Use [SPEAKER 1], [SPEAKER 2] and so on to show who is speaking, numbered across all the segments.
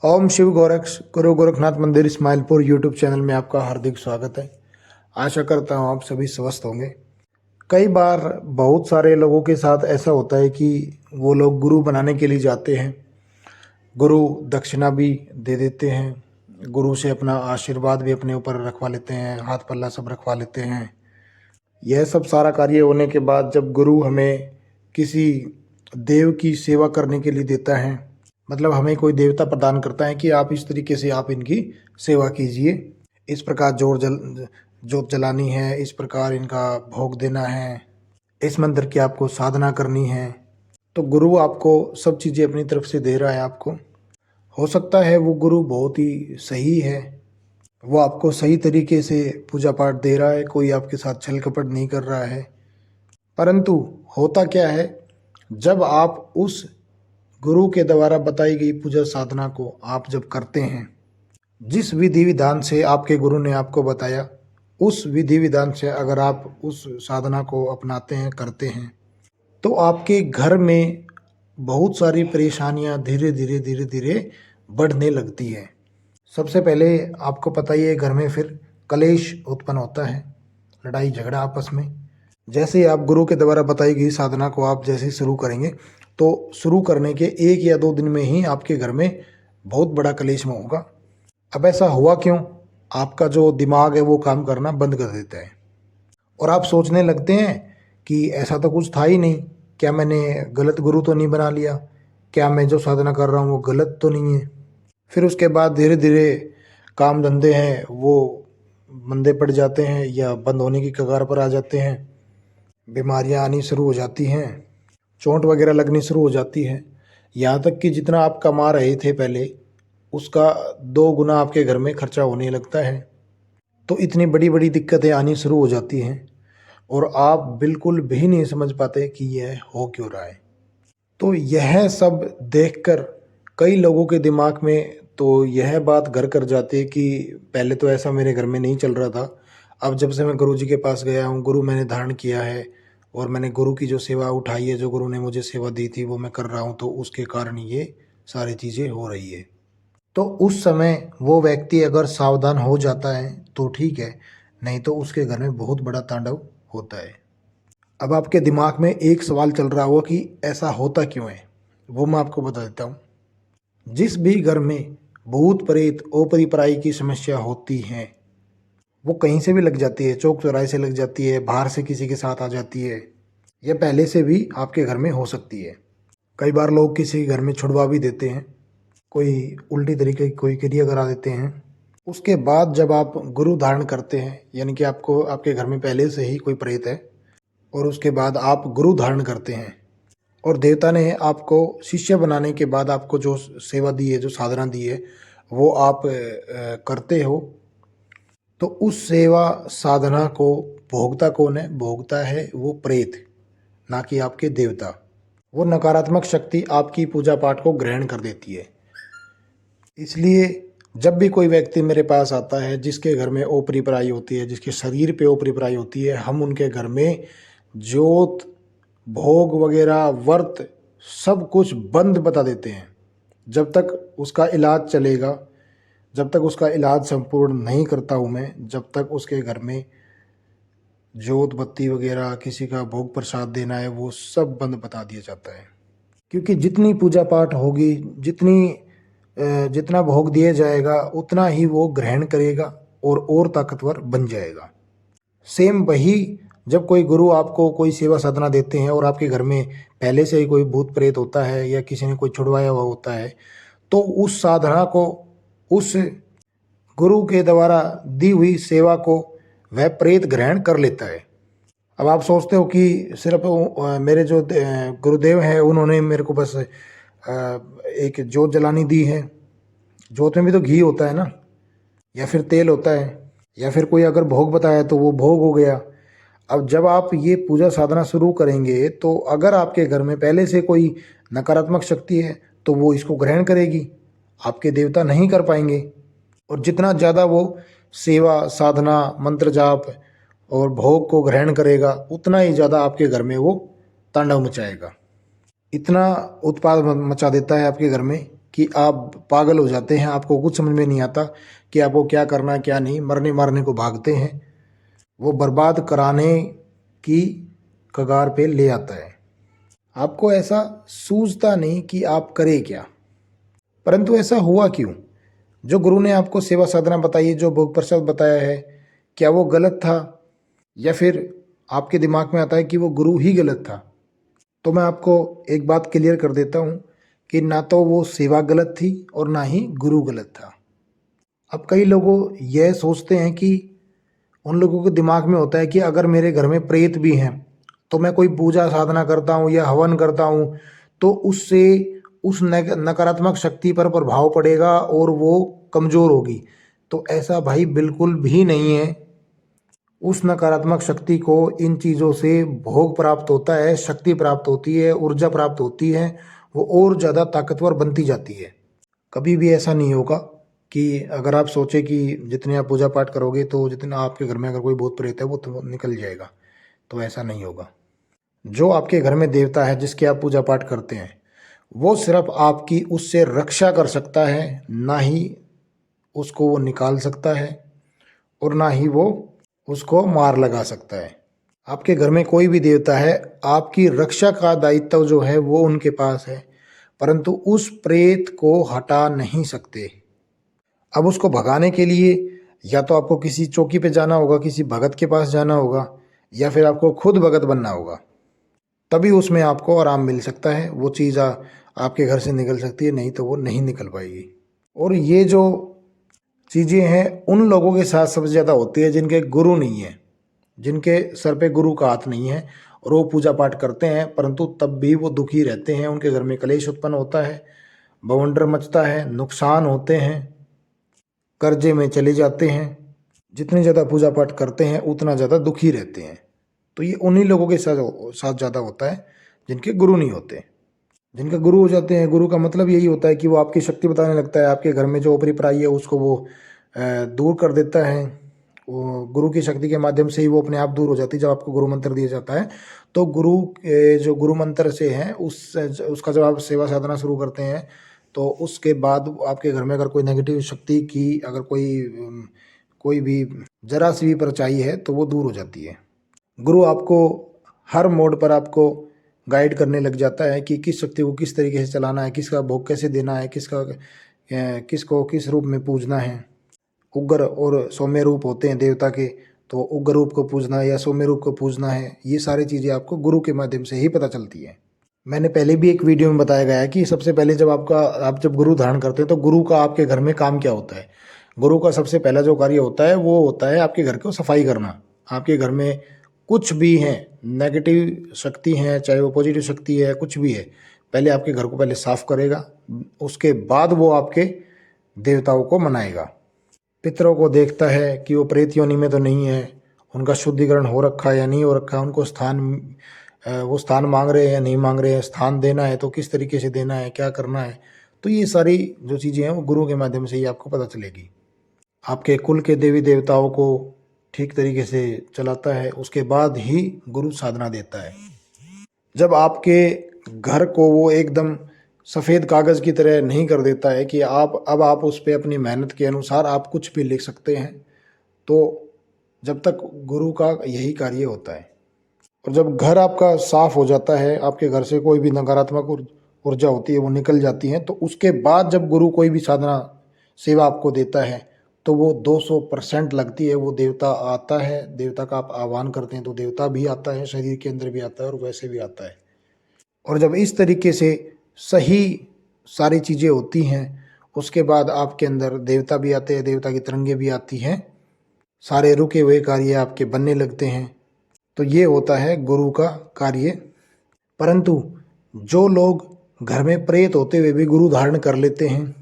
[SPEAKER 1] ओम शिव गोरक्ष गुरु गोरखनाथ मंदिर Ismailpur YouTube channel में आपका हार्दिक स्वागत है। आशा करता हूँ आप सभी स्वस्थ होंगे। कई बार बहुत सारे लोगों के साथ ऐसा होता है कि वो लोग गुरु बनाने के लिए जाते हैं, गुरु दक्षिणा भी दे देते हैं, गुरु से अपना आशीर्वाद भी अपने ऊपर रखवा लेते हैं, हाथ पल्ला सब रखवा लेते हैं। यह सब सारा कार्य होने के बाद जब गुरु हमें किसी देव की सेवा करने के लिए देता है, मतलब हमें कोई देवता प्रदान करता है कि आप इस तरीके से आप इनकी सेवा कीजिए, इस प्रकार जोत जलानी है, इस प्रकार इनका भोग देना है, इस मंत्र की आपको साधना करनी है। तो गुरु आपको सब चीज़ें अपनी तरफ से दे रहा है आपको। हो सकता है वो गुरु बहुत ही सही है, वो आपको सही तरीके से पूजा पाठ दे रहा है, कोई आपके साथ छल कपट नहीं कर रहा है। परंतु होता क्या है, जब आप उस गुरु के द्वारा बताई गई पूजा साधना को आप जब करते हैं, जिस विधि विधान से आपके गुरु ने आपको बताया, उस विधि विधान से अगर आप उस साधना को अपनाते हैं, करते हैं, तो आपके घर में बहुत सारी परेशानियां धीरे धीरे धीरे धीरे बढ़ने लगती है। सबसे पहले आपको पता ही है, घर में फिर कलेश उत्पन्न होता है, लड़ाई झगड़ा आपस में। जैसे ही आप गुरु के द्वारा बताई गई साधना को आप जैसे शुरू करेंगे, तो शुरू करने के 1 या 2 दिन में ही आपके घर में बहुत बड़ा कलेश में होगा। अब ऐसा हुआ क्यों? आपका जो दिमाग है वो काम करना बंद कर देता है और आप सोचने लगते हैं कि ऐसा तो कुछ था ही नहीं, क्या मैंने गलत गुरु तो नहीं बना लिया, क्या मैं जो साधना कर रहा हूँ वो गलत तो नहीं है। फिर उसके बाद धीरे धीरे काम धंधे हैं वो मंदे पड़ जाते हैं या बंद होने की कगार पर आ जाते हैं, बीमारियां आनी शुरू हो जाती हैं, चोट वगैरह लगनी शुरू हो जाती है। यहाँ तक कि जितना आप कमा रहे थे पहले, उसका 2 गुना आपके घर में खर्चा होने लगता है। तो इतनी बड़ी बड़ी दिक्कतें आनी शुरू हो जाती हैं और आप बिल्कुल भी नहीं समझ पाते कि यह हो क्यों रहा है। तो यह सब देखकर कई लोगों के दिमाग में तो यह बात घर कर जाती है कि पहले तो ऐसा मेरे घर में नहीं चल रहा था, अब जब से मैं गुरु जी के पास गया हूँ, गुरु मैंने धारण किया है और मैंने गुरु की जो सेवा उठाई है, जो गुरु ने मुझे सेवा दी थी वो मैं कर रहा हूँ, तो उसके कारण ये सारी चीज़ें हो रही है। तो उस समय वो व्यक्ति अगर सावधान हो जाता है तो ठीक है, नहीं तो उसके घर में बहुत बड़ा तांडव होता है। अब आपके दिमाग में एक सवाल चल रहा होगा कि ऐसा होता क्यों है, वो मैं आपको बता देता हूँ। जिस भी घर में भूत प्रेत ओपरी पराई की समस्या होती है, वो कहीं से भी लग जाती है, चौक चौराहे से लग जाती है, बाहर से किसी के साथ आ जाती है, या पहले से भी आपके घर में हो सकती है। कई बार लोग किसी घर में छुड़वा भी देते हैं, कोई उल्टी तरीके की कोई क्रिया करा देते हैं। उसके बाद जब आप गुरु धारण करते हैं, यानी कि आपको आपके घर में पहले से ही कोई प्रेत है और उसके बाद आप गुरु धारण करते हैं और देवता ने आपको शिष्य बनाने के बाद आपको जो सेवा दी है, जो साधना दी है, वो आप करते हो, तो उस सेवा साधना को भोगता कौन है? भोगता है वो प्रेत, ना कि आपके देवता। वो नकारात्मक शक्ति आपकी पूजा पाठ को ग्रहण कर देती है। इसलिए जब भी कोई व्यक्ति मेरे पास आता है जिसके घर में ओपरी पराई होती है, जिसके शरीर पे ओपरी पराई होती है, हम उनके घर में जोत, भोग वगैरह, व्रत सब कुछ बंद बता देते हैं। जब तक उसका इलाज चलेगा, जब तक उसका इलाज संपूर्ण नहीं करता हूँ मैं, जब तक उसके घर में जोत बत्ती वगैरह, किसी का भोग प्रसाद देना है, वो सब बंद बता दिया जाता है। क्योंकि जितनी पूजा पाठ होगी, जितना भोग दिया जाएगा, उतना ही वो ग्रहण करेगा और ताकतवर बन जाएगा। सेम वही जब कोई गुरु आपको कोई सेवा साधना देते हैं और आपके घर में पहले से ही कोई भूत प्रेत होता है या किसी ने कोई छुड़वाया हुआ होता है, तो उस साधना को, उस गुरु के द्वारा दी हुई सेवा को वह प्रेत ग्रहण कर लेता है। अब आप सोचते हो कि सिर्फ मेरे जो गुरुदेव हैं उन्होंने मेरे को बस एक जोत जलानी दी है। जोत में भी तो घी होता है ना, या फिर तेल होता है, या फिर कोई अगर भोग बताया तो वो भोग हो गया। अब जब आप ये पूजा साधना शुरू करेंगे, तो अगर आपके घर में पहले से कोई नकारात्मक शक्ति है तो वो इसको ग्रहण करेगी, आपके देवता नहीं कर पाएंगे। और जितना ज़्यादा वो सेवा साधना, मंत्र जाप और भोग को ग्रहण करेगा, उतना ही ज़्यादा आपके घर में वो तांडव मचाएगा। इतना उत्पाद मचा देता है आपके घर में कि आप पागल हो जाते हैं, आपको कुछ समझ में नहीं आता कि आपको क्या करना है क्या नहीं, मरने मारने को भागते हैं, वो बर्बाद कराने की कगार पे ले आता है। आपको ऐसा सूझता नहीं कि आप करें क्या, परंतु ऐसा हुआ क्यों? जो गुरु ने आपको सेवा साधना बताई है, जो भोग प्रसाद बताया है, क्या वो गलत था, या फिर आपके दिमाग में आता है कि वो गुरु ही गलत था? तो मैं आपको एक बात क्लियर कर देता हूँ कि ना तो वो सेवा गलत थी और ना ही गुरु गलत था। अब कई लोगों यह सोचते हैं कि उन लोगों के दिमाग में होता है कि अगर मेरे घर में प्रेत भी हैं तो मैं कोई पूजा साधना करता हूँ या हवन करता हूँ तो उससे उस नकारात्मक शक्ति पर प्रभाव पड़ेगा और वो कमज़ोर होगी। तो ऐसा भाई बिल्कुल भी नहीं है। उस नकारात्मक शक्ति को इन चीज़ों से भोग प्राप्त होता है, शक्ति प्राप्त होती है, ऊर्जा प्राप्त होती है, वो और ज़्यादा ताकतवर बनती जाती है। कभी भी ऐसा नहीं होगा कि अगर आप सोचें कि जितने आप पूजा पाठ करोगे तो जितना आपके घर में अगर कोई भूत प्रेत है वो तो निकल जाएगा, तो ऐसा नहीं होगा। जो आपके घर में देवता है जिसकी आप पूजा पाठ करते हैं, वो सिर्फ आपकी उससे रक्षा कर सकता है, ना ही उसको वो निकाल सकता है और ना ही वो उसको मार लगा सकता है। आपके घर में कोई भी देवता है, आपकी रक्षा का दायित्व जो है वो उनके पास है, परंतु उस प्रेत को हटा नहीं सकते। अब उसको भगाने के लिए या तो आपको किसी चौकी पे जाना होगा, किसी भगत के पास जाना होगा, या फिर आपको खुद भगत बनना होगा, तभी उसमें आपको आराम मिल सकता है। वो चीज़ आपके घर से निकल सकती है, नहीं तो वो नहीं निकल पाएगी। और ये जो चीज़ें हैं उन लोगों के साथ सबसे ज़्यादा होती है जिनके गुरु नहीं है, जिनके सर पे गुरु का हाथ नहीं है, और वो पूजा पाठ करते हैं परंतु तब भी वो दुखी रहते हैं। उनके घर में कलेश उत्पन्न होता है, बवंडर मचता है, नुकसान होते हैं, कर्जे में चले जाते हैं। जितनी ज़्यादा पूजा पाठ करते हैं उतना ज़्यादा दुखी रहते हैं। तो ये उन्हीं लोगों के साथ ज़्यादा होता है जिनके गुरु नहीं होते। जिनके गुरु हो जाते हैं, गुरु का मतलब यही होता है कि वो आपकी शक्ति बताने लगता है, आपके घर में जो ओपरी पराई है उसको वो दूर कर देता है। वो गुरु की शक्ति के माध्यम से ही वो अपने आप दूर हो जाती है। जब आपको गुरु मंत्र दिया जाता है तो गुरु जो गुरु मंत्र से है उसका जब आप सेवा साधना शुरू करते हैं तो उसके बाद आपके घर में अगर कोई नेगेटिव शक्ति की अगर कोई भी जरा सी भी परछाई है तो वो दूर हो जाती है। गुरु आपको हर मोड पर आपको गाइड करने लग जाता है कि किस शक्ति को किस तरीके से चलाना है, किसका भोग कैसे देना है, किसको किस रूप में पूजना है। उग्र और सौम्य रूप होते हैं देवता के, तो उग्र रूप को पूजना है या सौम्य रूप को पूजना है, ये सारी चीज़ें आपको गुरु के माध्यम से ही पता चलती है। मैंने पहले भी एक वीडियो में बताया गया है कि सबसे पहले जब आप जब गुरु धारण करते हैं तो गुरु का आपके घर में काम क्या होता है। गुरु का सबसे पहला जो कार्य होता है वो होता है आपके घर को सफाई करना। आपके घर में कुछ भी है, नेगेटिव शक्ति है चाहे वो पॉजिटिव शक्ति है, कुछ भी है, पहले आपके घर को पहले साफ करेगा, उसके बाद वो आपके देवताओं को मनाएगा। पितरों को देखता है कि वो प्रेत योनि में तो नहीं है, उनका शुद्धिकरण हो रखा है या नहीं हो रखा है, उनको वो स्थान मांग रहे हैं या नहीं मांग रहे हैं, स्थान देना है तो किस तरीके से देना है, क्या करना है। तो ये सारी जो चीज़ें हैं वो गुरु के माध्यम से ही आपको पता चलेगी। आपके कुल के देवी देवताओं को ठीक तरीके से चलाता है, उसके बाद ही गुरु साधना देता है। जब आपके घर को वो एकदम सफ़ेद कागज़ की तरह नहीं कर देता है कि आप उस पर अपनी मेहनत के अनुसार आप कुछ भी लिख सकते हैं, तो जब तक गुरु का यही कार्य होता है। और जब घर आपका साफ हो जाता है, आपके घर से कोई भी नकारात्मक ऊर्जा होती है वो निकल जाती है, तो उसके बाद जब गुरु कोई भी साधना सेवा आपको देता है तो वो 200% लगती है। वो देवता आता है, देवता का आप आह्वान करते हैं तो देवता भी आता है, शरीर के अंदर भी आता है और वैसे भी आता है। और जब इस तरीके से सही सारी चीज़ें होती हैं उसके बाद आपके अंदर देवता भी आते हैं, देवता की तरंगे भी आती हैं, सारे रुके हुए कार्य आपके बनने लगते हैं। तो ये होता है गुरु का कार्य। परंतु जो लोग घर में प्रेत होते हुए भी गुरु धारण कर लेते हैं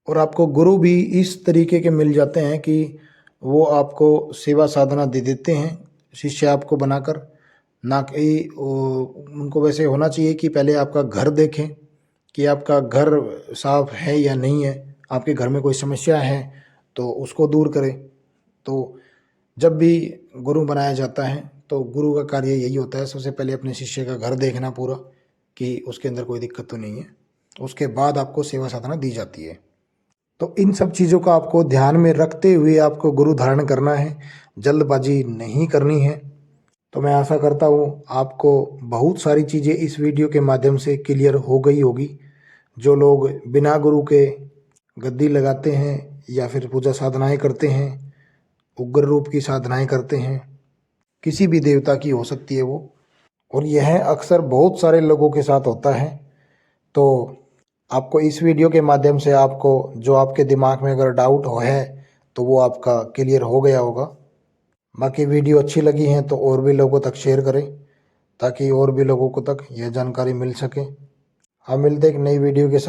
[SPEAKER 1] और आपको गुरु भी इस तरीके के मिल जाते हैं कि वो आपको सेवा साधना दे देते हैं, शिष्य आपको बनाकर, ना कि उनको वैसे होना चाहिए कि पहले आपका घर देखें कि आपका घर साफ है या नहीं है, आपके घर में कोई समस्या है तो उसको दूर करें। तो जब भी गुरु बनाया जाता है तो गुरु का कार्य यही होता है, सबसे पहले अपने शिष्य का घर देखना पूरा कि उसके अंदर कोई दिक्कत तो नहीं है। उसके बाद आपको सेवा साधना दी जाती है। तो इन सब चीज़ों का आपको ध्यान में रखते हुए आपको गुरु धारण करना है, जल्दबाजी नहीं करनी है। तो मैं आशा करता हूँ आपको बहुत सारी चीज़ें इस वीडियो के माध्यम से क्लियर हो गई होगी। जो लोग बिना गुरु के गद्दी लगाते हैं या फिर पूजा साधनाएं करते हैं, उग्र रूप की साधनाएं करते हैं, किसी भी देवता की हो सकती है वो, और यह अक्सर बहुत सारे लोगों के साथ होता है। तो आपको इस वीडियो के माध्यम से आपको जो आपके दिमाग में अगर डाउट हो है तो वो आपका क्लियर हो गया होगा। बाकी वीडियो अच्छी लगी है तो और भी लोगों तक शेयर करें ताकि और भी लोगों को तक यह जानकारी मिल सके। हम मिलते एक नई वीडियो के साथ।